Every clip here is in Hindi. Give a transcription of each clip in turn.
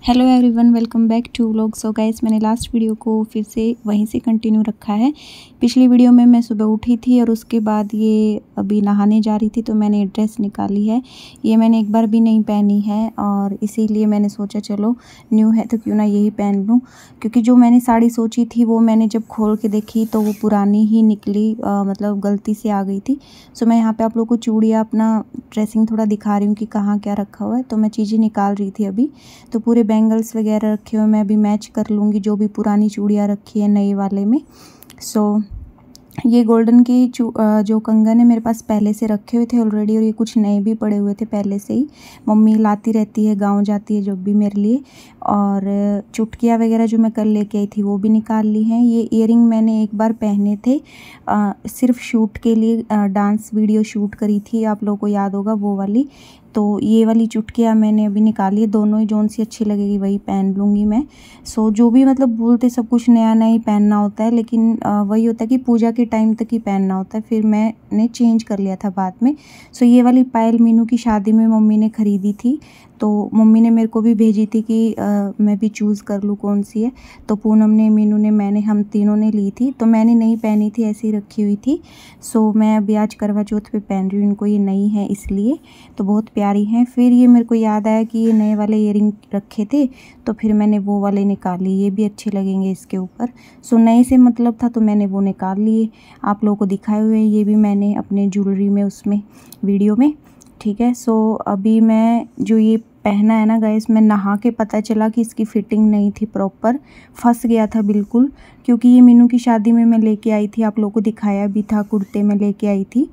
Hello everyone, welcome back to vlog. So guys, मैंने लास्ट वीडियो को फिर से वहीं से कंटिन्यू रखा है। पिछली वीडियो में मैं सुबह उठी थी और उसके बाद ये अभी नहाने जा रही थी तो मैंने ड्रेस निकाली है। ये मैंने एक बार भी नहीं पहनी है और इसीलिए मैंने सोचा चलो न्यू है तो क्यों ना यही पहन लूँ, क्योंकि जो मैंने साड़ी सोची थी वो मैंने जब खोल के देखी तो वो पुरानी ही निकली, मतलब गलती से आ गई थी। सो मैं यहाँ पर आप लोग को चूड़ियाँ अपना ड्रेसिंग थोड़ा दिखा रही हूँ कि कहाँ क्या रखा हुआ है। तो मैं चीज़ें निकाल रही थी अभी, तो पूरे बैंगल्स वगैरह रखे हुए मैं अभी मैच कर लूँगी जो भी पुरानी चूड़ियाँ रखी है नई वाले में। सो ये गोल्डन की जो कंगन है मेरे पास पहले से रखे हुए थे ऑलरेडी, और ये कुछ नए भी पड़े हुए थे पहले से ही। मम्मी लाती रहती है, गांव जाती है जब भी मेरे लिए। और चुटकियाँ वगैरह जो मैं कल लेके आई थी वो भी निकाल ली हैं। ये इयरिंग मैंने एक बार पहने थे सिर्फ शूट के लिए, डांस वीडियो शूट करी थी, आप लोगों को याद होगा वो वाली। तो ये वाली चुटकियाँ मैंने अभी निकाली है, दोनों ही जोन सी अच्छी लगेगी वही पहन लूँगी मैं। सो जो भी मतलब बोलते सब कुछ नया नया ही पहनना होता है, लेकिन वही होता है कि पूजा के टाइम तक ही पहनना होता है, फिर मैंने चेंज कर लिया था बाद में। सो ये वाली पायल मीनू की शादी में मम्मी ने ख़रीदी थी, तो मम्मी ने मेरे को भी भेजी थी कि मैं भी चूज़ कर लूँ कौन सी है। तो पूनम ने, मीनू ने, मैंने, हम तीनों ने ली थी। तो मैंने नहीं पहनी थी, ऐसी ही रखी हुई थी। सो मैं अभी आज करवा चौथ पे पहन रही हूँ इनको, ये नई है इसलिए, तो बहुत प्यारी हैं। फिर ये मेरे को याद आया कि ये नए वाले इयरिंग रखे थे तो फिर मैंने वो वाले निकाली, ये भी अच्छे लगेंगे इसके ऊपर। सो नए से मतलब था तो मैंने वो निकाल लिए, आप लोगों को दिखाए हुए हैं ये भी मैंने अपने ज्वेलरी में उसमें वीडियो में, ठीक है। सो अभी मैं जो ये पहना है ना गाइस, मैं नहा के पता चला कि इसकी फ़िटिंग नहीं थी प्रॉपर, फंस गया था बिल्कुल, क्योंकि ये मीनू की शादी में मैं लेके आई थी, आप लोगों को दिखाया भी था, कुर्ते में लेके आई थी,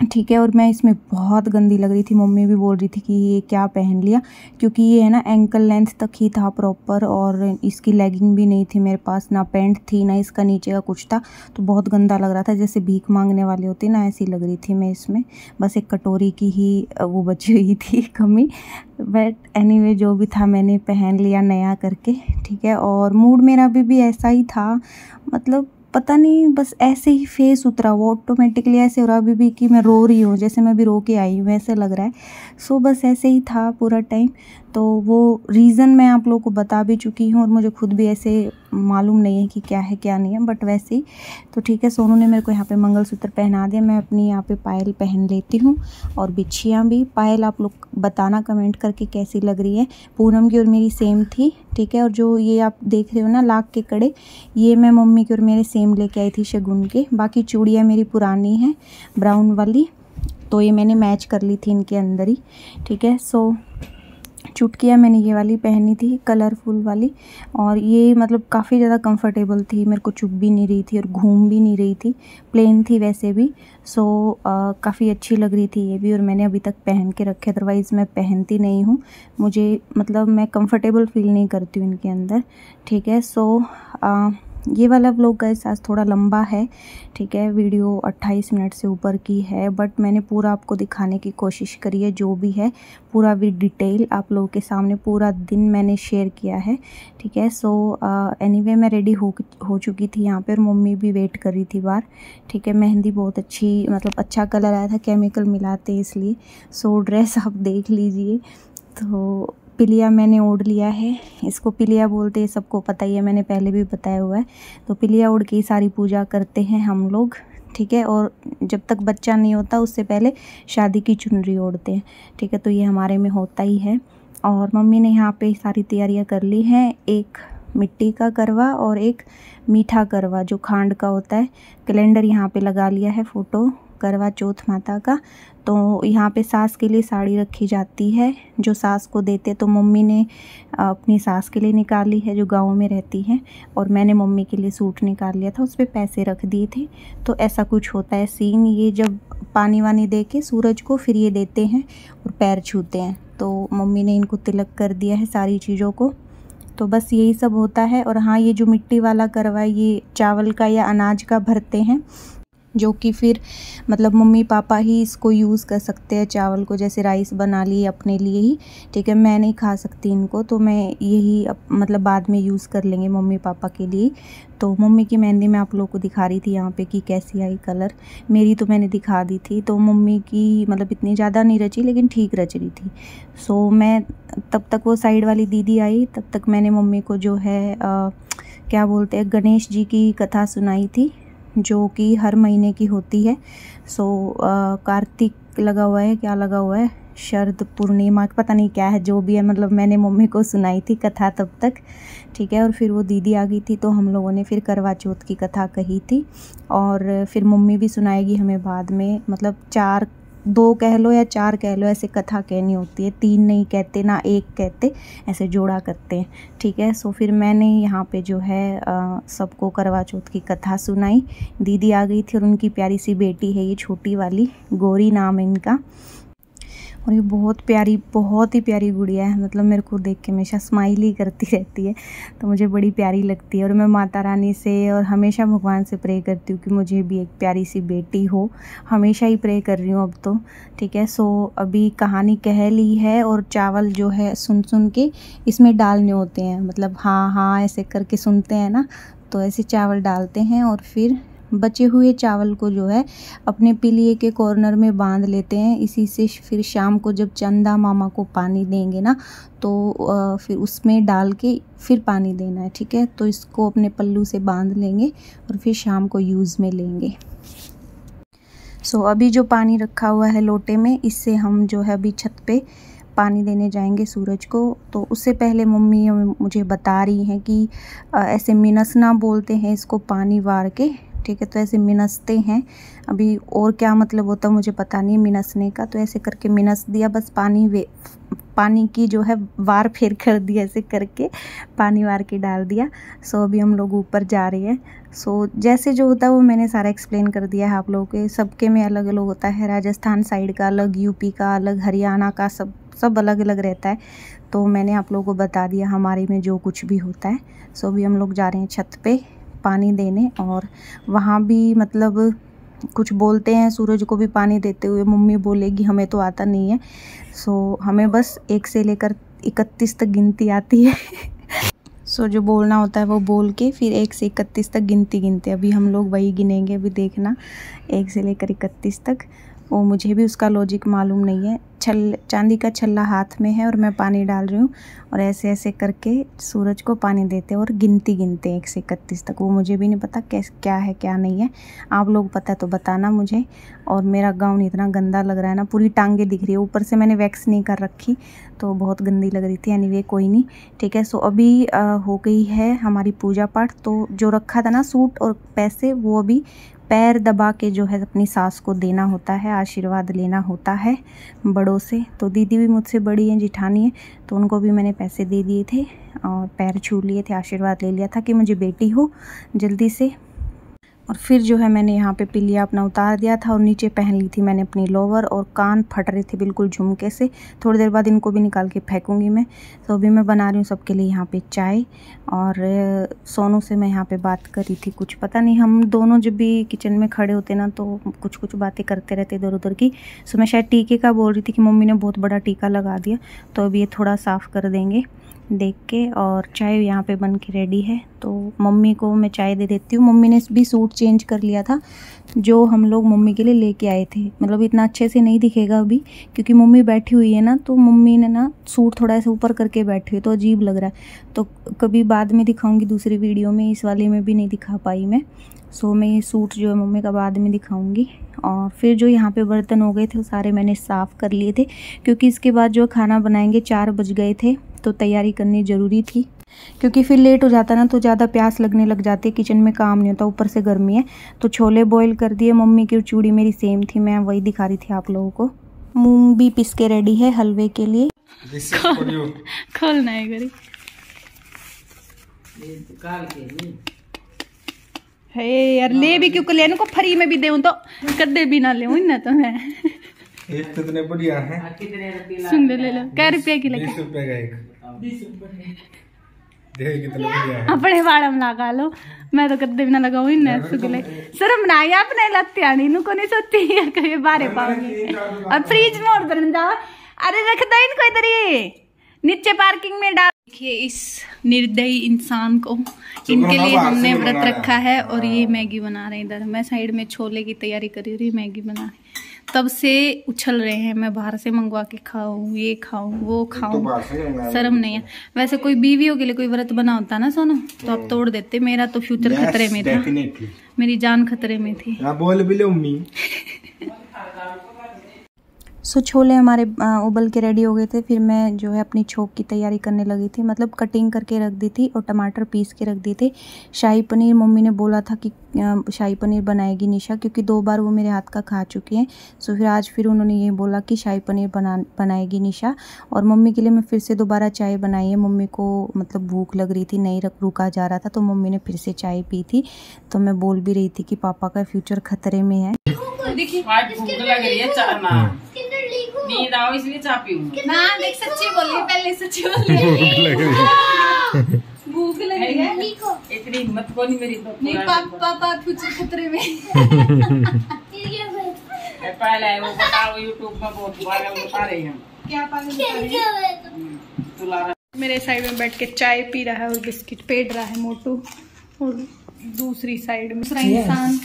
ठीक है। और मैं इसमें बहुत गंदी लग रही थी, मम्मी भी बोल रही थी कि ये क्या पहन लिया, क्योंकि ये है ना एंकल लेंथ तक ही था प्रॉपर, और इसकी लेगिंग भी नहीं थी मेरे पास, ना पैंट थी ना इसका नीचे का कुछ था। तो बहुत गंदा लग रहा था, जैसे भीख मांगने वाले होते ना, ऐसी लग रही थी मैं इसमें। बस एक कटोरी की ही वो बची हुई थी कमी, बट एनीवे जो भी था मैंने पहन लिया नया करके, ठीक है। और मूड मेरा अभी भी ऐसा ही था, मतलब पता नहीं, बस ऐसे ही फेस उतरा, वो ऑटोमेटिकली ऐसे हो रहा अभी भी कि मैं रो रही हूँ, जैसे मैं अभी रो के आई हूँ ऐसे लग रहा है। सो बस ऐसे ही था पूरा टाइम। तो वो रीज़न मैं आप लोगों को बता भी चुकी हूँ और मुझे खुद भी ऐसे मालूम नहीं है कि क्या है क्या नहीं है, बट वैसे ही। तो ठीक है, सोनू ने मेरे को यहाँ पे मंगलसूत्र पहना दिया, मैं अपनी यहाँ पे पायल पहन लेती हूँ और बिछियाँ भी। पायल आप लोग बताना कमेंट करके कैसी लग रही है। पूनम की और मेरी सेम थी, ठीक है। और जो ये आप देख रहे हो ना लाख के कड़े, ये मैं मम्मी की और मेरे सेम लेके आई थी शगुन के। बाकी चूड़ियाँ मेरी पुरानी हैं ब्राउन वाली, तो ये मैंने मैच कर ली थी इनके अंदर ही, ठीक है। सो चुटकियाँ मैंने ये वाली पहनी थी कलरफुल वाली, और ये मतलब काफ़ी ज़्यादा कंफर्टेबल थी, मेरे को चुभ भी नहीं रही थी और घूम भी नहीं रही थी, प्लेन थी वैसे भी। सो काफ़ी अच्छी लग रही थी ये भी, और मैंने अभी तक पहन के रखे, अदरवाइज़ मैं पहनती नहीं हूँ, मुझे मतलब मैं कंफर्टेबल फील नहीं करती हूँ इनके अंदर, ठीक है। सो ये वाला व्लॉग गाइस आज थोड़ा लंबा है, ठीक है। वीडियो 28 मिनट से ऊपर की है, बट मैंने पूरा आपको दिखाने की कोशिश करी है, जो भी है पूरा विद डिटेल आप लोगों के सामने पूरा दिन मैंने शेयर किया है, ठीक है। सो एनीवे मैं रेडी हो चुकी थी यहाँ पे, और मम्मी भी वेट कर रही थी बाहर, ठीक है। मेहंदी बहुत अच्छी, मतलब अच्छा कलर आया था, केमिकल मिलाते इसलिए। सो ड्रेस आप देख लीजिए। तो पिलिया मैंने ओढ़ लिया है, इसको पिलिया बोलते हैं, सबको पता ही है, मैंने पहले भी बताया हुआ है। तो पिलिया ओढ़ के ही सारी पूजा करते हैं हम लोग, ठीक है। और जब तक बच्चा नहीं होता उससे पहले शादी की चुनरी ओढ़ते हैं, ठीक है। तो ये हमारे में होता ही है। और मम्मी ने यहाँ पे सारी तैयारियाँ कर ली हैं, एक मिट्टी का करवा और एक मीठा करवा जो खांड का होता है। कैलेंडर यहाँ पे लगा लिया है, फ़ोटो करवा चौथ माता का। तो यहाँ पे सास के लिए साड़ी रखी जाती है जो सास को देते, तो मम्मी ने अपनी सास के लिए निकाली है जो गांव में रहती है, और मैंने मम्मी के लिए सूट निकाल लिया था, उस पर पैसे रख दिए थे। तो ऐसा कुछ होता है सीन, ये जब पानी वानी दे के सूरज को फिर ये देते हैं और पैर छूते हैं। तो मम्मी ने इनको तिलक कर दिया है सारी चीज़ों को। तो बस यही सब होता है। और हाँ, ये जो मिट्टी वाला करवा, ये चावल का या अनाज का भरते हैं, जो कि फिर मतलब मम्मी पापा ही इसको यूज़ कर सकते हैं चावल को, जैसे राइस बना लिए अपने लिए ही, ठीक है। मैं नहीं खा सकती इनको, तो मैं यही मतलब बाद में यूज़ कर लेंगे मम्मी पापा के लिए। तो मम्मी की मेहंदी मैं आप लोगों को दिखा रही थी यहाँ पे कि कैसी आई कलर। मेरी तो मैंने दिखा दी थी, तो मम्मी की मतलब इतनी ज़्यादा नहीं रची लेकिन ठीक रच रही थी। सो मैं तब तक, वो साइड वाली दीदी आई तब तक मैंने मम्मी को जो है क्या बोलते हैं, गणेश जी की कथा सुनाई थी, जो कि हर महीने की होती है। सो कार्तिक लगा हुआ है, क्या लगा हुआ है, शरद पूर्णिमा, पता नहीं क्या है, जो भी है, मतलब मैंने मम्मी को सुनाई थी कथा तब तक, ठीक है। और फिर वो दीदी आ गई थी, तो हम लोगों ने फिर करवा चौथ की कथा कही थी। और फिर मम्मी भी सुनाएगी हमें बाद में, मतलब 2 कह लो या 4 कह लो, ऐसे कथा कहनी होती है, 3 नहीं कहते ना 1 कहते, ऐसे जोड़ा करते हैं, ठीक है। सो फिर मैंने यहाँ पे जो है सबको करवा चौथ की कथा सुनाई। दीदी आ गई थी और उनकी प्यारी सी बेटी है, ये छोटी वाली, गौरी नाम है इनका। और ये बहुत ही प्यारी गुड़िया है, मतलब मेरे को देख के हमेशा स्माइल ही करती रहती है, तो मुझे बड़ी प्यारी लगती है। और मैं माता रानी से और हमेशा भगवान से प्रे करती हूँ कि मुझे भी एक प्यारी सी बेटी हो, हमेशा ही प्रे कर रही हूँ अब तो, ठीक है। सो अभी कहानी कह ली है, और चावल जो है सुन सुन के इसमें डालने होते हैं, मतलब हाँ हाँ ऐसे करके सुनते हैं ना, तो ऐसे चावल डालते हैं। और फिर बचे हुए चावल को जो है अपने पिलिए के कॉर्नर में बांध लेते हैं। इसी से फिर शाम को जब चंदा मामा को पानी देंगे ना, तो फिर उसमें डाल के फिर पानी देना है, ठीक है। तो इसको अपने पल्लू से बांध लेंगे और फिर शाम को यूज़ में लेंगे। सो अभी जो पानी रखा हुआ है लोटे में, इससे हम जो है अभी छत पे पानी देने जाएंगे सूरज को। तो उससे पहले मम्मी मुझे बता रही हैं कि ऐसे मिनसना बोलते हैं इसको, पानी वार के, ठीक है। तो ऐसे मिनसते हैं, अभी और क्या मतलब होता है मुझे पता नहीं मिनसने का। तो ऐसे करके मिनस दिया, बस पानी की जो है वार फेर कर दिया, ऐसे करके पानी वार के डाल दिया। सो अभी हम लोग ऊपर जा रहे हैं। सो जैसे जो होता है वो मैंने सारा एक्सप्लेन कर दिया है आप लोगों के, सबके में अलग अलग होता है, राजस्थान साइड का अलग, यूपी का अलग, हरियाणा का, सब अलग अलग रहता है। तो मैंने आप लोगों को बता दिया हमारे में जो कुछ भी होता है। सो अभी हम लोग जा रहे हैं छत पे पानी देने, और वहाँ भी मतलब कुछ बोलते हैं सूरज को भी पानी देते हुए, मम्मी बोलेगी हमें तो आता नहीं है। सो हमें बस 1 से लेकर 31 तक गिनती आती है। सो जो बोलना होता है वो बोल के फिर 1 से 31 तक गिनते। अभी हम लोग वही गिनेंगे, अभी देखना 1 से लेकर 31 तक। वो मुझे भी उसका लॉजिक मालूम नहीं है। चांदी का छल्ला हाथ में है और मैं पानी डाल रही हूँ, और ऐसे ऐसे करके सूरज को पानी देते और गिनते 1 से 31 तक। वो मुझे भी नहीं पता क्या है क्या नहीं है, आप लोग पता है तो बताना मुझे। और मेरा गाउन इतना गंदा लग रहा है ना, पूरी टांगे दिख रही है, ऊपर से मैंने वैक्स नहीं कर रखी तो बहुत गंदी लग रही थी। एनीवे कोई नहीं, ठीक है। सो अभी हो गई है हमारी पूजा पाठ। तो जो रखा था ना सूट और पैसे, वो अभी पैर दबा के जो है अपनी सास को देना होता है, आशीर्वाद लेना होता है बड़ों से। तो दीदी भी मुझसे बड़ी है, जिठानी है, तो उनको भी मैंने पैसे दे दिए थे और पैर छू लिए थे, आशीर्वाद ले लिया था कि मुझे बेटी हो जल्दी से। और फिर जो है मैंने यहाँ पे पिलिया अपना उतार दिया था और नीचे पहन ली थी मैंने अपनी लोवर, और कान फट रहे थे बिल्कुल झुमके से। थोड़ी देर बाद इनको भी निकाल के फेंकूंगी मैं। तो अभी मैं बना रही हूँ सबके लिए यहाँ पे चाय, और सोनू से मैं यहाँ पे बात करी थी कुछ, पता नहीं हम दोनों जब भी किचन में खड़े होते ना तो कुछ बातें करते रहते इधर उधर की। सो मैं शायद टीके का बोल रही थी कि मम्मी ने बहुत बड़ा टीका लगा दिया, तो अभी ये थोड़ा साफ़ कर देंगे देख के। और चाय यहाँ पे बन के रेडी है, तो मम्मी को मैं चाय दे देती हूँ। मम्मी ने भी सूट चेंज कर लिया था जो हम लोग मम्मी के लिए लेके आए थे, मतलब इतना अच्छे से नहीं दिखेगा अभी क्योंकि मम्मी बैठी हुई है ना, तो मम्मी ने ना सूट थोड़ा सा ऊपर करके बैठी हुई तो अजीब लग रहा है। तो कभी बाद में दिखाऊंगी दूसरी वीडियो में, इस वाले में भी नहीं दिखा पाई मैं। सो मैं ये सूट जो है मम्मी का बाद में दिखाऊंगी। और फिर जो यहाँ पे बर्तन हो गए थे वो सारे मैंने साफ़ कर लिए थे, क्योंकि इसके बाद जो खाना बनाएंगे 4 बज गए थे, तो तैयारी करनी ज़रूरी थी, क्योंकि फिर लेट हो जाता ना तो ज़्यादा प्यास लगने लग जाती है, किचन में काम नहीं होता, ऊपर से गर्मी है। तो छोले बॉईल कर दिए, मम्मी की चूड़ी मेरी सेम थी, मैं वही दिखा रही थी आप लोगों को। मूंग भी पिस के रेडी है हलवे के लिए। खोलना है गरी है यार, ले भी क्यों ले को फ्री में भी देऊं तो कदे भी ना ले ना तो मैं कितने बढ़िया है, सुन ले लो। क्या रुपया की लगी? 20 रुपए का एक। देख कितने बढ़िया है। अपने बाड़ में लगा लो, मैं तो कदे बिना लगाऊ ही ना सुगले शर्म ना आया अपने लत्ते आनी नु को नहीं सोती है कभी बारे पाओगे और फ्रिज में और बन जा। अरे रख दे इनको इधर ही नीचे पार्किंग में डाल। देखिए इस निर्दयी इंसान को, इनके लिए हमने व्रत रखा है और ये मैगी बना रहे हैं। इधर मैं साइड में छोले की तैयारी कर रही, मैगी बना रही। तब से उछल रहे हैं मैं बाहर से मंगवा के खाऊं, ये खाऊं, वो खाऊं, शर्म नहीं है। वैसे कोई बीवियों के लिए कोई व्रत बना होता ना सोनू तो आप तोड़ देते। मेरा तो फ्यूचर खतरे में था, मेरी जान खतरे में थी। बोल भी ले उम्मी। सो छोले हमारे उबल के रेडी हो गए थे। फिर मैं जो है अपनी छोक की तैयारी करने लगी थी, मतलब कटिंग करके रख दी थी और टमाटर पीस के रख दिए थे। शाही पनीर मम्मी ने बोला था कि शाही पनीर बनाएगी निशा, क्योंकि 2 बार वो मेरे हाथ का खा चुकी हैं। सो फिर आज फिर उन्होंने ये बोला कि शाही पनीर बनाएगी निशा। और मम्मी के लिए मैं फिर से दोबारा चाय बनाई है। मम्मी को मतलब भूख लग रही थी, नहीं रुका जा रहा था, तो मम्मी ने फिर से चाय पी थी। तो मैं बोल भी रही थी कि पापा का फ्यूचर खतरे में है। देखिए भूख लग रही है, चाय ना नींद आओ इसलिए चाय पीऊंगा ना। देख सच्ची बोलिए, पहले सच्ची बोलिए। भूख लग रही है, इतनी हिम्मत को नहीं मेरी। नहीं पापा फ्यूचर खतरे में। पहले वो बताओ यूट्यूब में बहुत पागल बता रहे हैं। क्या पागल? मेरे साइड में बैठ के चाय पी रहा है और बिस्किट पेड़ रहा है मोटू, और दूसरी साइड में दूसरा इंसान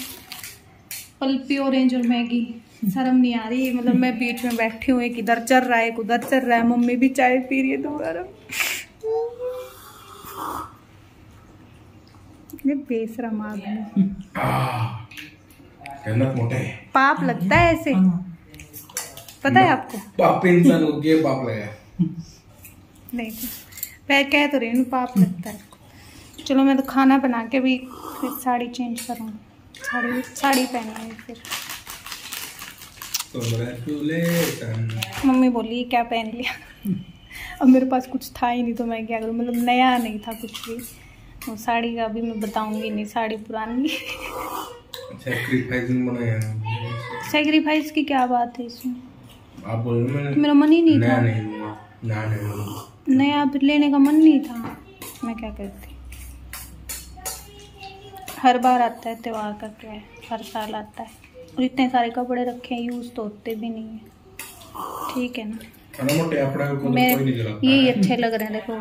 पल्पी ऑरेंज और मैगी। शर्म नहीं आ रही, मतलब मैं बीच में बैठी हूँ, एक इधर चल रहा है एक उधर चल रहा है। मम्मी भी चाय पी रही है दोबारा। ये बेशरम आदमी, पाप लगता है ऐसे, पता है आपको? पाप इंसान हो गया, पाप लगा नहीं मैं कह तो रही हूँ पाप लगता है। चलो मैं तो खाना बना के भी फिर साड़ी चेंज करूँगी, साड़ी पहनी है फिर। मम्मी बोली क्या पहन लिया। अब मेरे पास कुछ था ही नहीं तो मैं क्या करूँ, मतलब नया नहीं था कुछ भी। वो साड़ी का भी मैं बताऊंगी नहीं, साड़ी पुरानी। सैक्रिफाइस की क्या बात है इसमें? आप बोल रहे हो, मेरा मन ही नहीं था। नहीं नया लेने का मन नहीं था, मैं क्या करती। हर बार आता है त्योहार का, क्या है हर साल आता है। और इतने सारे कपड़े रखे हैं, यूज तो होते भी नहीं है। ठीक है ना, मेरे ये अच्छे लग रहे हैं। देखो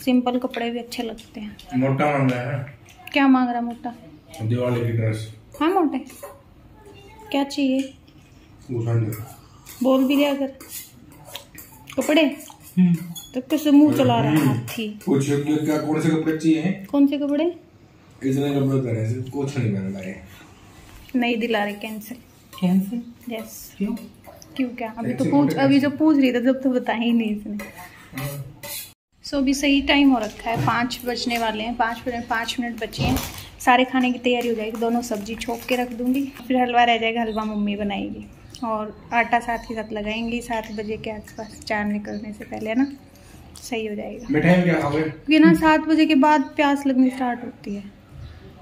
सिंपल कपड़े भी अच्छे लगते हैं। मोटा मांग रहा है। क्या मांग रहा मोटा? दिवाली की ड्रेस। हाँ मोटे क्या चाहिए बोल भी दिया अगर। कपड़े तो कैसे मुंह चला रहा है हाथी। क्या कौन से कपड़े चाहिए? कौन से कपड़े? इतने कपड़े पहने से कुछ नहीं पहन रहा है। नहीं दिला रहे कैंसिल। यस क्यों क्या? अभी जो पूछ रही था जब तो बता ही नहीं इसने। सो अभी सही टाइम हो रखा है, 5 बजने वाले हैं। 5 मिनट बचे हैं, सारे खाने की तैयारी हो जाएगी। दोनों सब्जी छोक के रख दूंगी, फिर हलवा रह जाएगा, हलवा मम्मी बनाएगी। और आटा साथ ही साथ लगाएंगी 7 बजे के आसपास, 4 निकलने से पहले, है ना? सही हो जाएगा। मिठाई क्या खाओगे? क्योंकि ना 7 बजे के बाद प्यास लगनी स्टार्ट होती है,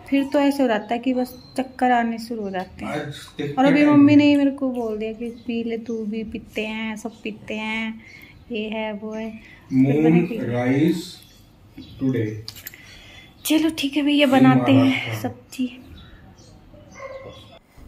फिर तो ऐसे हो जाता है कि बस चक्कर आने शुरू हो जाते हैं। और अभी मम्मी ने मेरे को बोल दिया कि पी ले तू भी, पीते हैं सब पीते हैं, ये है वो है। Moon rice today. चलो ठीक है भैया, बनाते हैं सब्जी।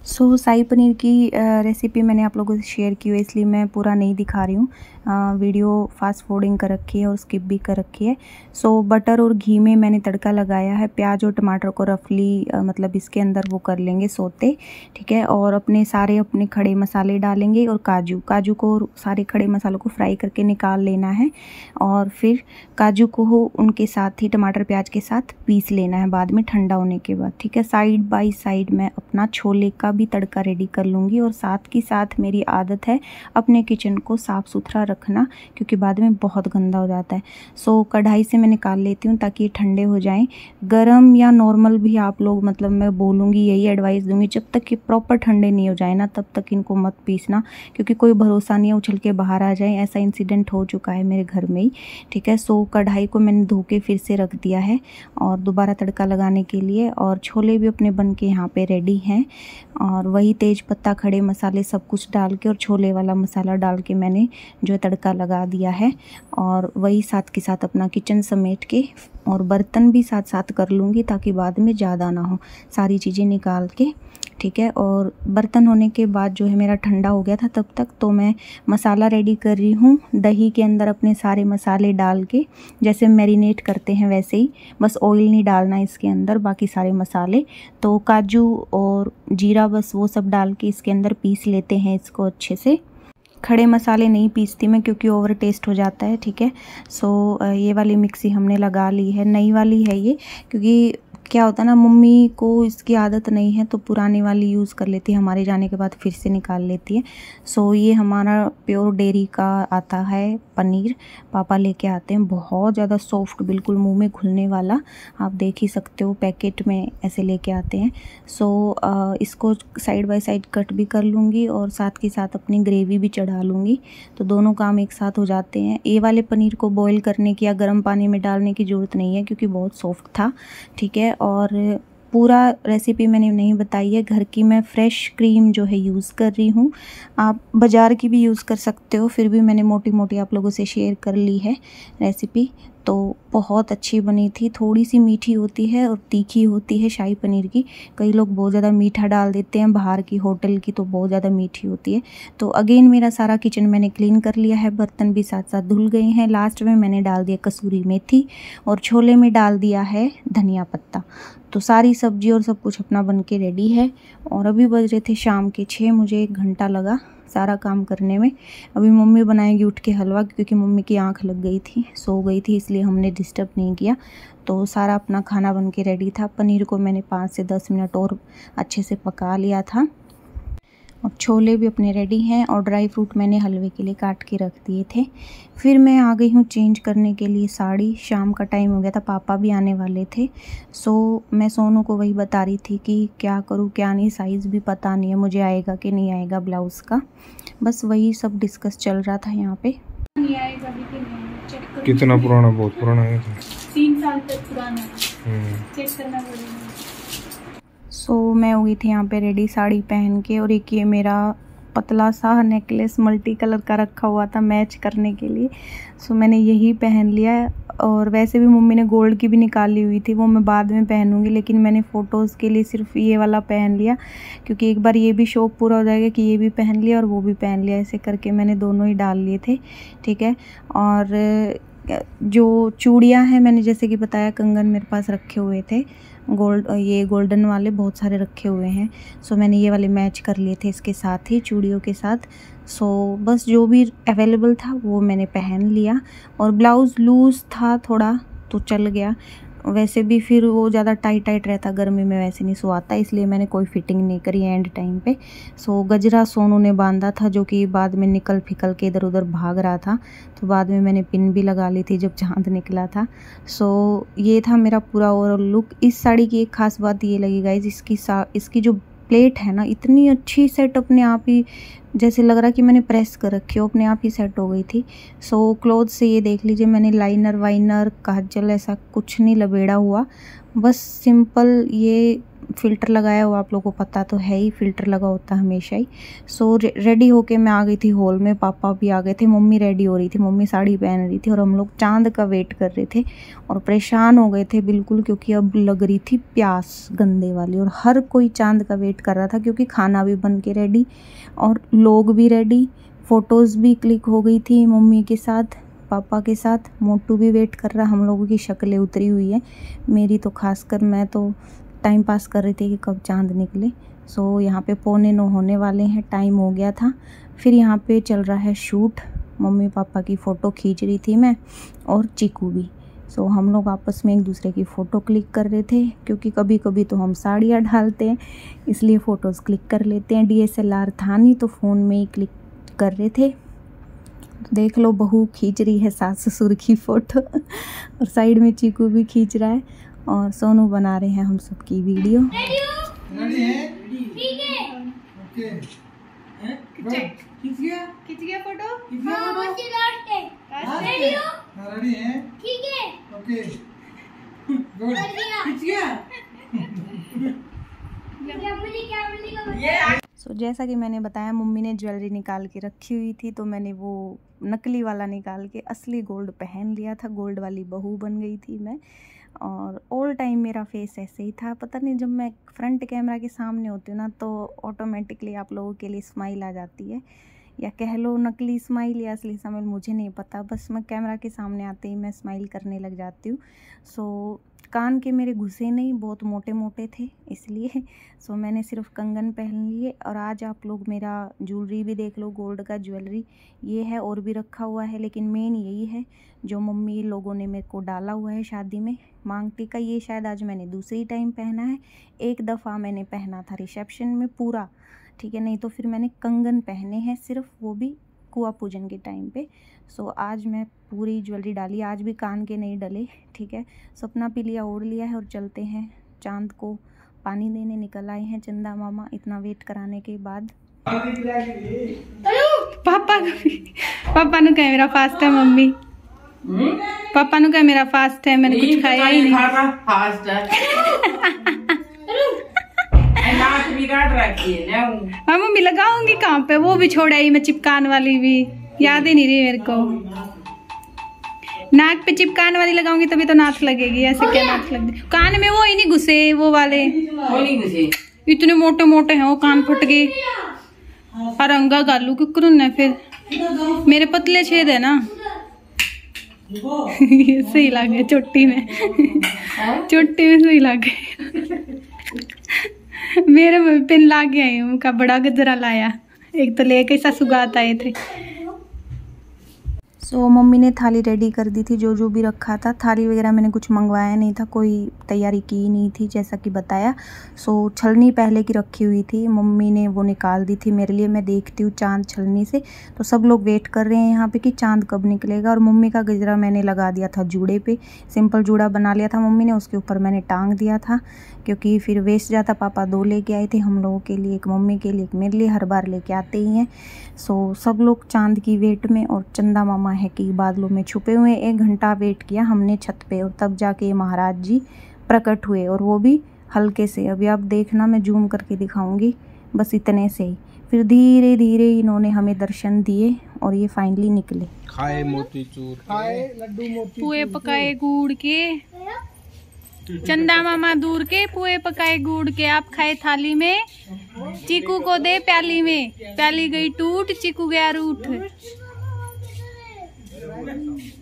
सो शाही पनीर की रेसिपी मैंने आप लोगों से शेयर की है, इसलिए मैं पूरा नहीं दिखा रही हूँ। वीडियो फास्ट फॉरवर्डिंग कर रखी है और स्किप भी कर रखी है। सो बटर और घी में मैंने तड़का लगाया है। प्याज और टमाटर को रफली मतलब इसके अंदर वो कर लेंगे सोते, ठीक है। और अपने खड़े मसाले डालेंगे और काजू को सारे खड़े मसालों को फ्राई करके निकाल लेना है। और फिर काजू को उनके साथ ही टमाटर प्याज के साथ पीस लेना है बाद में, ठंडा होने के बाद, ठीक है। साइड बाय साइड मैं अपना छोले का भी तड़का रेडी कर लूँगी। और साथ ही साथ मेरी आदत है अपने किचन को साफ़ सुथरा रखना, क्योंकि बाद में बहुत गंदा हो जाता है। सो कढ़ाई से मैं निकाल लेती हूँ ताकि ये ठंडे हो जाएं। गरम या नॉर्मल भी आप लोग, मतलब मैं बोलूँगी, यही एडवाइस दूँगी, जब तक ये प्रॉपर ठंडे नहीं हो जाए ना तब तक इनको मत पीसना, क्योंकि कोई भरोसा नहीं है उछल के बाहर आ जाए। ऐसा इंसिडेंट हो चुका है मेरे घर में ही, ठीक है। सो कढ़ाई को मैंने धो के फिर से रख दिया है और दोबारा तड़का लगाने के लिए। और छोले भी अपने बन के यहाँ पे रेडी हैं। और वही तेज पत्ता, खड़े मसाले सब कुछ डाल के और छोले वाला मसाला डाल के मैंने जो तड़का लगा दिया है। और वही साथ के साथ अपना किचन समेट के और बर्तन भी साथ साथ कर लूँगी ताकि बाद में ज़्यादा ना हो, सारी चीज़ें निकाल के, ठीक है। और बर्तन होने के बाद जो है मेरा ठंडा हो गया था तब तक, तो मैं मसाला रेडी कर रही हूँ। दही के अंदर अपने सारे मसाले डाल के, जैसे मैरिनेट करते हैं वैसे ही, बस ऑयल नहीं डालना इसके अंदर, बाकी सारे मसाले तो काजू और जीरा बस वो सब डाल के इसके अंदर पीस लेते हैं इसको अच्छे से। खड़े मसाले नहीं पीसती मैं क्योंकि ओवर टेस्ट हो जाता है, ठीक है। सो ये वाली मिक्सी हमने लगा ली है, नई वाली है ये, क्योंकि क्या होता है ना, मम्मी को इसकी आदत नहीं है तो पुरानी वाली यूज़ कर लेती है, हमारे जाने के बाद फिर से निकाल लेती है। सो ये हमारा प्योर डेयरी का आता है पनीर, पापा लेके आते हैं, बहुत ज़्यादा सॉफ्ट, बिल्कुल मुंह में घुलने वाला, आप देख ही सकते हो पैकेट में ऐसे लेके आते हैं। सो इसको साइड बाय साइड कट भी कर लूँगी और साथ के साथ अपनी ग्रेवी भी चढ़ा लूँगी, तो दोनों काम एक साथ हो जाते हैं। ये वाले पनीर को बॉईल करने की या गर्म पानी में डालने की ज़रूरत नहीं है क्योंकि बहुत सॉफ्ट था, ठीक है। और पूरा रेसिपी मैंने नहीं बताई है, घर की मैं फ्रेश क्रीम जो है यूज़ कर रही हूँ, आप बाज़ार की भी यूज़ कर सकते हो, फिर भी मैंने मोटी मोटी आप लोगों से शेयर कर ली है रेसिपी। तो बहुत अच्छी बनी थी, थोड़ी सी मीठी होती है और तीखी होती है शाही पनीर की, कई लोग बहुत ज़्यादा मीठा डाल देते हैं, बाहर की होटल की तो बहुत ज़्यादा मीठी होती है। तो अगेन मेरा सारा किचन मैंने क्लीन कर लिया है, बर्तन भी साथ साथ धुल गए हैं। लास्ट में मैंने डाल दिया कसूरी मेथी और छोले में डाल दिया है धनिया पत्ता। तो सारी सब्जी और सब कुछ अपना बन के रेडी है। और अभी बज रहे थे शाम के 6, मुझे 1 घंटा लगा सारा काम करने में। अभी मम्मी बनाएगी उठ के हलवा, क्योंकि मम्मी की आंख लग गई थी, सो गई थी, इसलिए हमने डिस्टर्ब नहीं किया। तो सारा अपना खाना बन के रेडी था। पनीर को मैंने 5 से 10 मिनट और अच्छे से पका लिया था। और छोले भी अपने रेडी हैं और ड्राई फ्रूट मैंने हलवे के लिए काट के रख दिए थे। फिर मैं आ गई हूँ चेंज करने के लिए साड़ी, शाम का टाइम हो गया था, पापा भी आने वाले थे। सो मैं सोनू को वही बता रही थी कि क्या करूँ क्या नहीं, साइज़ भी पता नहीं है मुझे आएगा कि नहीं आएगा ब्लाउज़ का, बस वही सब डिस्कस चल रहा था यहाँ पे। नहीं आएगा भी कि नहीं, चेक करो। कितना पुराना, बहुत पुराना है, 3 साल तक पुराना है, चेक करना पड़ेगा। सो मैं हुई थी यहाँ पे रेडी साड़ी पहन के, और एक ये मेरा पतला सा नेकलेस मल्टी कलर का रखा हुआ था मैच करने के लिए, सो मैंने यही पहन लिया है। और वैसे भी मम्मी ने गोल्ड की भी निकाली हुई थी, वो मैं बाद में पहनूंगी, लेकिन मैंने फ़ोटोज़ के लिए सिर्फ ये वाला पहन लिया, क्योंकि एक बार ये भी शौक़ पूरा हो जाएगा कि ये भी पहन लिया और वो भी पहन लिया, ऐसे करके मैंने दोनों ही डाल लिए थे, ठीक है। और जो चूड़ियाँ हैं मैंने जैसे कि बताया, कंगन मेरे पास रखे हुए थे गोल्ड, ये गोल्डन वाले बहुत सारे रखे हुए हैं। सो मैंने ये वाले मैच कर लिए थे इसके साथ ही, चूड़ियों के साथ। सो बस जो भी अवेलेबल था वो मैंने पहन लिया। और ब्लाउज़ लूज़ था थोड़ा तो चल गया, वैसे भी फिर वो ज़्यादा टाइट रहता गर्मी में, वैसे नहीं सुहाता, इसलिए मैंने कोई फिटिंग नहीं करी एंड टाइम पे। सो गजरा सोनू ने बांधा था, जो कि बाद में निकल फिकल के इधर उधर भाग रहा था, तो बाद में मैंने पिन भी लगा ली थी जब चांद निकला था। सो ये था मेरा पूरा ओवरऑल लुक। इस साड़ी की एक ख़ास बात ये लगी गाइज, इसकी जो प्लेट है ना, इतनी अच्छी सेट अपने आप ही, जैसे लग रहा कि मैंने प्रेस कर रखी हो, अपने आप ही सेट हो गई थी। सो क्लोथ से ये देख लीजिए, मैंने लाइनर वाइनर काजल ऐसा कुछ नहीं लपेड़ा हुआ, बस सिंपल ये फ़िल्टर लगाया हुआ, आप लोगों को पता तो है ही, फ़िल्टर लगा होता है हमेशा ही। सो रेडी होके मैं आ गई थी हॉल में, पापा भी आ गए थे, मम्मी रेडी हो रही थी, मम्मी साड़ी पहन रही थी, और हम लोग चांद का वेट कर रहे थे और परेशान हो गए थे बिल्कुल, क्योंकि अब लग रही थी प्यास गंदे वाली, और हर कोई चांद का वेट कर रहा था, क्योंकि खाना भी बन के रेडी और लोग भी रेडी, फ़ोटोज़ भी क्लिक हो गई थी मम्मी के साथ, पापा के साथ। मोटू भी वेट कर रहा, हम लोगों की शक्लें उतरी हुई है, मेरी तो खासकर, मैं तो टाइम पास कर रही थी कि कब चांद निकले। सो यहाँ पे 8:45 होने वाले हैं, टाइम हो गया था। फिर यहाँ पे चल रहा है शूट, मम्मी पापा की फ़ोटो खींच रही थी मैं और चीकू भी। सो हम लोग आपस में एक दूसरे की फ़ोटो क्लिक कर रहे थे, क्योंकि कभी कभी तो हम साड़ियाँ डालते हैं, इसलिए फ़ोटोज़ क्लिक कर लेते हैं। DSLR था नहीं तो फ़ोन में ही क्लिक कर रहे थे। देख लो, बहू खींच रही है सास ससुर की फ़ोटो और साइड में चीकू भी खींच रहा है, और सोनू बना रहे हैं हम सबकी वीडियो। रेडी है? ठीक है। ओके। खींच गया फोटो? हां, बस ये लास्ट है। रेडी हो? हां, रेडी है। ठीक है। ओके। गुड। खींच गया। सो जैसा कि मैंने बताया, मम्मी ने ज्वेलरी निकाल के रखी हुई थी, तो मैंने वो नकली वाला निकाल के असली गोल्ड पहन लिया था, गोल्ड वाली बहू बन गई थी मैं। और ऑल टाइम मेरा फेस ऐसे ही था। पता नहीं, जब मैं फ्रंट कैमरा के सामने होती हूँ ना तो ऑटोमेटिकली आप लोगों के लिए स्माइल आ जाती है, या कह लो नकली स्माइल या असली स्माइल, मुझे नहीं पता, बस मैं कैमरा के सामने आते ही मैं स्माइल करने लग जाती हूँ। सो कान के मेरे घुसे नहीं, बहुत मोटे मोटे थे इसलिए। सो मैंने सिर्फ कंगन पहन लिए। और आज आप लोग मेरा ज्वेलरी भी देख लो, गोल्ड का ज्वेलरी ये है, और भी रखा हुआ है, लेकिन मेन यही है जो मम्मी लोगों ने मेरे को डाला हुआ है शादी में, मांग टीका। ये शायद आज मैंने दूसरी टाइम पहना है, एक दफ़ा मैंने पहना था रिसेप्शन में पूरा, ठीक है, नहीं तो फिर मैंने कंगन पहने हैं सिर्फ, वो भी कुआ पूजन के टाइम पे। सो आज मैं पूरी ज्वेलरी डाली, आज भी कान के नहीं डले, ठीक है। सपना पी लिया, ओढ़ लिया है, और चलते हैं चांद को पानी देने निकल आए हैं चंदा मामा, इतना वेट कराने के बाद। पापा नु कैमरा फास्ट है मम्मी, पापा नु कैमरा फास्ट है, मैंने कुछ खाया ही नहीं। फास्ट है हाँ मम्मी लगाऊंगी कहाँ पे, वो भी छोड़ आई मैं, चिपकान वाली भी याद ही नहीं रही मेरे को। नाक पे चिपकान वाली लगाऊंगी तभी तो नाक लगेगी, ऐसे क्या नाक लग गई। कान में वो ही नहीं घुसे, वो वाले नहीं घुसे, इतने मोटे मोटे हैं वो, कान फट गए। अरंगा गालू क्यों है फिर, मेरे पतले छेद है ना सही लगे चोटी में, चोटी में सही लगे। मेरे में पिन ला के आई हूँ का, बड़ा गजरा लाया, एक तो लेके ससुगात आए थे। सो मम्मी ने थाली रेडी कर दी थी, जो जो भी रखा था। थाली वगैरह मैंने कुछ मंगवाया नहीं था, कोई तैयारी की नहीं थी जैसा कि बताया। सो छलनी पहले की रखी हुई थी, मम्मी ने वो निकाल दी थी मेरे लिए। मैं देखती हूँ चांद छलनी से, तो सब लोग वेट कर रहे हैं यहाँ पे कि चांद कब निकलेगा। और मम्मी का गजरा मैंने लगा दिया था जूड़े पे, सिंपल जूड़ा बना लिया था मम्मी ने, उसके ऊपर मैंने टांग दिया था क्योंकि फिर वेस्ट जाता। पापा 2 लेके आए थे हम लोगों के लिए, एक मम्मी के लिए, एक मेरे लिए, हर बार लेके आते ही हैं। सो सब लोग चांद की वेट में, और चंदा मामा है कि बादलों में छुपे हुए। 1 घंटा वेट किया हमने छत पे, और तब जाके महाराज जी प्रकट हुए, और वो भी हल्के से। अभी आप देखना, मैं जूम करके दिखाऊंगी, बस इतने से ही। फिर धीरे धीरे इन्होंने हमें दर्शन दिए और ये फाइनली निकले। खाए मोतीचूर, खाए लड्डू मोतीचूर, पुए पकाए गुड़ के, चंदा मामा दूर के पुए पकाए गुड़ के, आप खाए थाली में, चीकू को दे प्याली में, प्याली गई टूट, चीकू गया रूठ।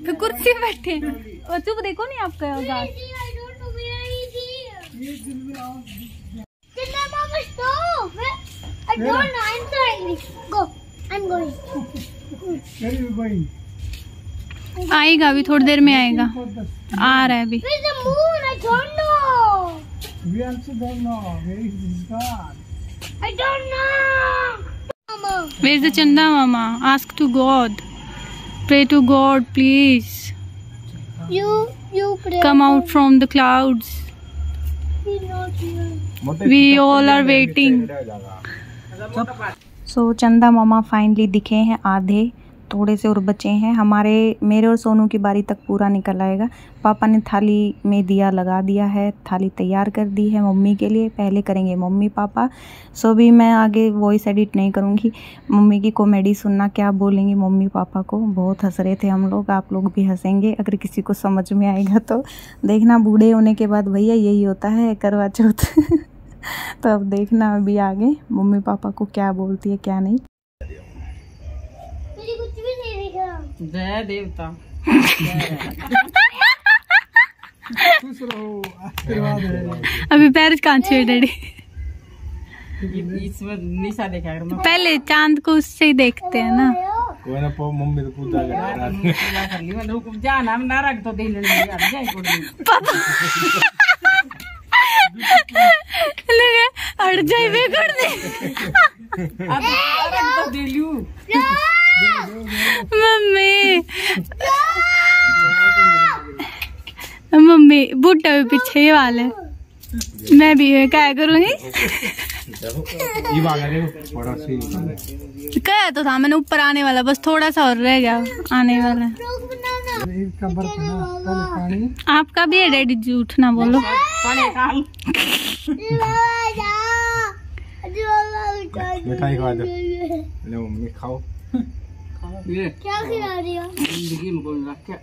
फिर कुर्सी पे बैठे और चुप देखो नहीं आपका होगा। आएगा अभी, थोड़ी देर में आएगा, आ रहा है अभी। Where's the Chanda Mama? Ask to God. Pray to God, please. You pray. Come out from the clouds. We all are waiting. So चंदा मामा फाइनली दिखे हैं आधे, थोड़े से और बचे हैं। मेरे और सोनू की बारी तक पूरा निकल आएगा। पापा ने थाली में दिया लगा दिया है, थाली तैयार कर दी है मम्मी के लिए। पहले करेंगे मम्मी पापा। सो भी मैं आगे वॉइस एडिट नहीं करूँगी, मम्मी की कॉमेडी सुनना, क्या बोलेंगी मम्मी पापा को। बहुत हंस रहे थे हम लोग, आप लोग भी हंसेंगे अगर किसी को समझ में आएगा तो। देखना बूढ़े होने के बाद भैया यही होता है करवा चौथ। तो अब देखना अभी आगे मम्मी पापा को क्या बोलती है क्या नहीं। मुझे कुछ भी नहीं दिख रहा। जय देवता। खुश रहो, आशीर्वाद है। अभी पैर कहाँ छे डैडी, इसमें निशा देखा कर, पहले चांद को उससे ही देखते हैं ना। कोई ना मम्मी तो पूजा कर ली, मैं रुक जा ना, ना रख तो दे ले जाए अड़ जाए वे कर दे। अब रख तो दे लियो मम्मी, मम्मी बूटा भी पीछे वाले, मैं भी क्या करूँगी। क्या तो था मैंने ऊपर आने वाला, बस थोड़ा सा और रह गया आने वाला। आपका भी है डैडी, झूठ ना बोलो। मिठाई खा दो, मम्मी खाओ। क्या खिला रही हो?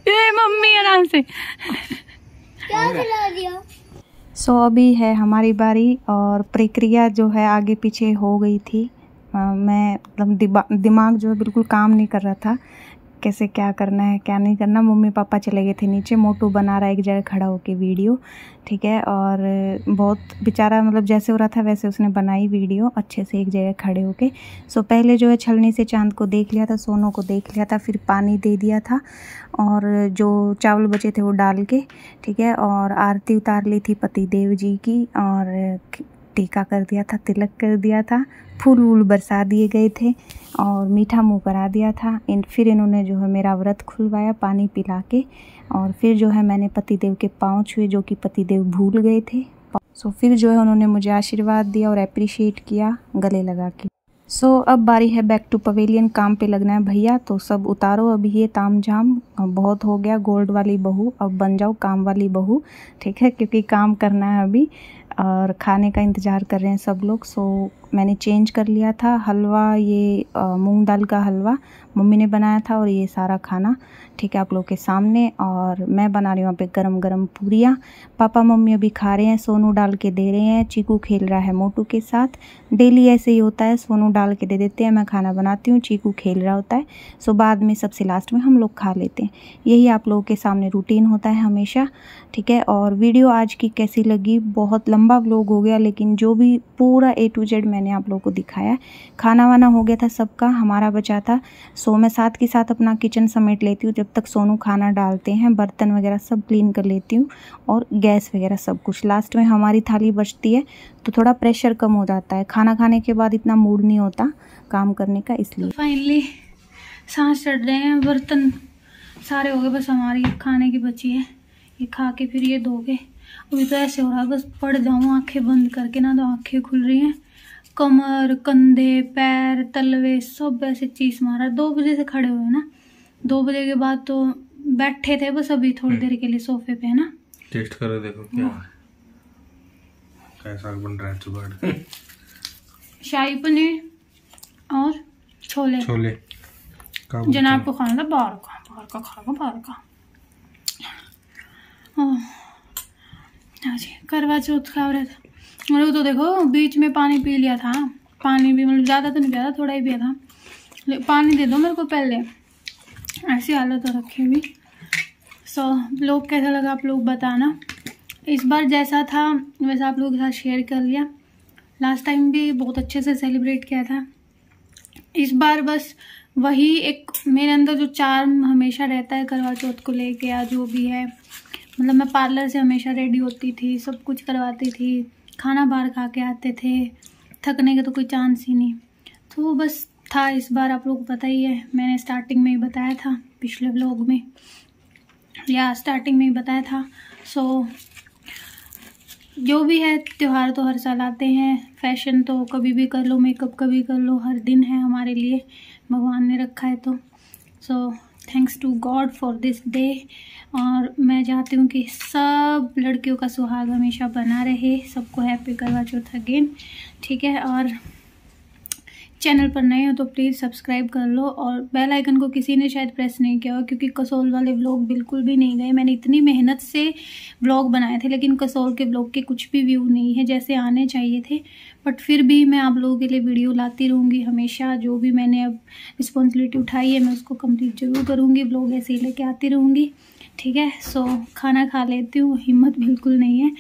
ये मम्मी आराम से क्या खिला दिया? सो अभी है हमारी बारी और प्रक्रिया जो है आगे पीछे हो गई थी। मैं मतलब दिमाग जो है बिल्कुल काम नहीं कर रहा था, कैसे क्या करना है क्या नहीं करना। मम्मी पापा चले गए थे नीचे, मोटू बना रहा है एक जगह खड़ा होके वीडियो, ठीक है। और बहुत बेचारा मतलब जैसे हो रहा था वैसे उसने बनाई वीडियो अच्छे से एक जगह खड़े होके। सो पहले जो है छलनी से चांद को देख लिया था, सोनू को देख लिया था, फिर पानी दे दिया था और जो चावल बचे थे वो डाल के, ठीक है। और आरती उतार ली थी पति देव जी की और टीका कर दिया था, तिलक कर दिया था, फूल वूल बरसा दिए गए थे और मीठा मुंह करा दिया था। फिर इन्होंने जो है मेरा व्रत खुलवाया पानी पिला के और फिर जो है मैंने पतिदेव के पाँव छुए जो कि पतिदेव भूल गए थे। सो फिर जो है उन्होंने मुझे आशीर्वाद दिया और अप्रिशिएट किया गले लगा के। सो अब बारी है बैक टू पवेलियन, काम पे लगना है भैया, तो सब उतारो अभी ये ताम झाम, बहुत हो गया गोल्ड वाली बहू, अब बन जाओ काम वाली बहू, ठीक है, क्योंकि काम करना है अभी और खाने का इंतज़ार कर रहे हैं सब लोग। सो मैंने चेंज कर लिया था हलवा, ये मूंग दाल का हलवा मम्मी ने बनाया था और ये सारा खाना, ठीक है, आप लोग के सामने। और मैं बना रही हूँ यहाँ पे गरम गरम पूरियाँ। पापा मम्मी अभी खा रहे हैं, सोनू डाल के दे रहे हैं, चीकू खेल रहा है मोटू के साथ। डेली ऐसे ही होता है, सोनू डाल के दे देते हैं, मैं खाना बनाती हूँ, चीकू खेल रहा होता है। सो बाद में सबसे लास्ट में हम लोग खा लेते हैं। यही आप लोगों के सामने रूटीन होता है हमेशा, ठीक है। और वीडियो आज की कैसी लगी, बहुत लंबा व्लॉग हो गया लेकिन जो भी पूरा A to Z मैंने आप लोगों को दिखाया। खाना वाना हो गया था सबका, हमारा बचा था। सो मैं साथ के साथ अपना किचन समेट लेती हूँ जब तक सोनू खाना डालते हैं, बर्तन वगैरह सब क्लीन कर लेती हूँ और गैस वगैरह सब कुछ। लास्ट में हमारी थाली बचती है तो थोड़ा प्रेशर कम हो जाता है, खाना खाने के बाद इतना मूड नहीं होता काम करने का, इसलिए। फाइनली सांस चढ़ रहे हैं, बर्तन सारे हो गए, बस हमारी खाने की बची है, ये खा के फिर ये धोगे। अभी तो ऐसे हो रहा है बस पड़ जाऊँ आंखें बंद करके ना, तो आंखें खुल रही हैं, कमर कंधे पैर तलवे सब ऐसे चीस मारा। 2 बजे से खड़े हुए ना, 2 बजे के बाद तो बैठे थे बस अभी थोड़ी देर के लिए सोफे पे, है ना। टेस्ट करो देखो क्या कैसा बन रहा है जुगाड़। शाही पनीर और छोले जनाब को खाना था, बाहर का खाएगा बाहर का। हाँ जी, करवा चौथ का व्रत। और तो देखो बीच में पानी पी लिया था, पानी भी मतलब ज़्यादा तो नहीं पिया था, थोड़ा ही पिया था। पानी दे दो मेरे को पहले, ऐसी हालत हो रखी हुई। सो लोग कैसा लगा आप लोग बताना। इस बार जैसा था वैसा आप लोगों के साथ शेयर कर लिया। लास्ट टाइम भी बहुत अच्छे से सेलिब्रेट किया था। इस बार बस वही एक मेरे अंदर जो चार्म हमेशा रहता है करवा चौथ को लेके, या जो भी है, मतलब मैं पार्लर से हमेशा रेडी होती थी, सब कुछ करवाती थी, खाना बाहर खा के आते थे, थकने का तो कोई चांस ही नहीं। तो बस था इस बार, आप लोग को पता ही है, मैंने स्टार्टिंग में ही बताया था, पिछले व्लॉग में या स्टार्टिंग में ही बताया था। सो जो भी है, त्यौहार तो हर साल आते हैं, फैशन तो कभी भी कर लो, मेकअप कभी कर लो, हर दिन है हमारे लिए, भगवान ने रखा है तो। So thanks to God for this day. और मैं चाहती हूँ कि सब लड़कियों का सुहाग हमेशा बना रहे, सबको हैप्पी करवा चौथ अगेन, ठीक है। और चैनल पर नए हो तो प्लीज़ सब्सक्राइब कर लो, और बेल आइकन को किसी ने शायद प्रेस नहीं किया हो, क्योंकि कसौल वाले व्लॉग बिल्कुल भी नहीं गए। मैंने इतनी मेहनत से व्लॉग बनाए थे लेकिन कसौल के व्लॉग के कुछ भी व्यू नहीं है जैसे आने चाहिए थे। बट फिर भी मैं आप लोगों के लिए वीडियो लाती रहूँगी हमेशा। जो भी मैंने अब रिस्पॉन्सिबिलिटी उठाई है मैं उसको कंप्लीट जरूर करूँगी, व्लॉग ऐसे ही लेके आती रहूँगी, ठीक है। सो खाना खा लेती हूँ, हिम्मत बिल्कुल नहीं है,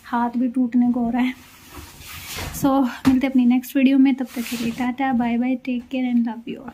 हाथ भी टूटने को हो रहा है। सो मिलते अपनी नेक्स्ट वीडियो में, तब तक के लिए tata bye bye, take care and love you all.